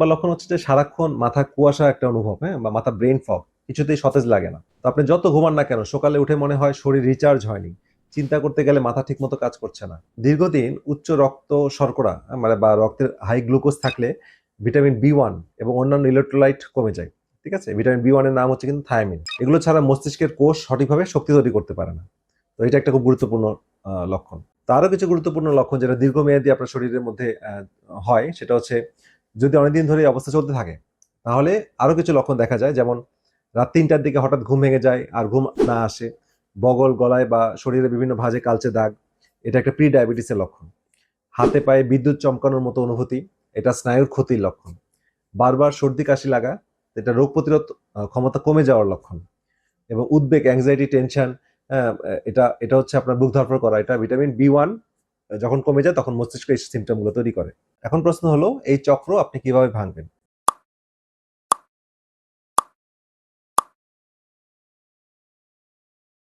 বা লক্ষণ হচ্ছে যে সারাক্ষণ মাথা কুয়াশা একটা অনুভব, হ্যাঁ, বা মাথা ব্রেন ফগ, কিছুতেই সতেজ লাগে না। তো আপনি যত ঘুমান না কেন সকালে উঠে মনে হয় শরীর রিচার্জ হয়নি, চিন্তা করতে গেলে মাথা ঠিক মতো কাজ করছে না। দীর্ঘদিন উচ্চ রক্ত শর্করা মানে বা রক্তের হাই গ্লুকোজ থাকলে ভিটামিন বি 1 এবং অন্যান্য ইলেকট্রোলাইট কমে যায়। ঠিক আছে, ভিটামিন বি 1 এর নাম হচ্ছে কিন্তু থায়ামিন। এগুলো ছাড়া মস্তিষ্কের কোষ সঠিকভাবে শক্তি তৈরি করতে পারে না। তো এটা একটা খুব গুরুত্বপূর্ণ লক্ষণ। তো আরো কিছু গুরুত্বপূর্ণ লক্ষণ যেটা দীর্ঘমেয়াদী আপনার শরীরের মধ্যে হয়, সেটা হচ্ছে যদি অনেকদিন ধরে এই অবস্থা চলতে থাকে তাহলে আরো কিছু লক্ষণ দেখা যায়, যেমন রাত 3টার দিকে হঠাৎ ঘুম ভেঙে যায় আর ঘুম না আসে, বগল, গলায় বা শরীরে বিভিন্ন ভাঁজে কালচে দাগ, এটা একটা প্রি ডায়াবেটিসের লক্ষণ। হাতে পায়ে বিদ্যুৎ চমকানোর মতো অনুভূতি, এটা স্নায়ুর ক্ষতির লক্ষণ। বারবার সর্দি কাশি লাগা, এটা রোগ প্রতিরোধ ক্ষমতা কমে যাওয়ার লক্ষণ। এবং উদ্বেগ, অ্যাংজাইটি, টেনশন, এটা এটা হচ্ছে আপনার বুক ধরফর করা, এটা ভিটামিন বি 1 যখন কমে যায় তখন মস্তিষ্ক এই সিমটমগুলো তৈরি করে। এখন প্রশ্ন হলো এই চক্র আপনি কিভাবে ভাঙবেন?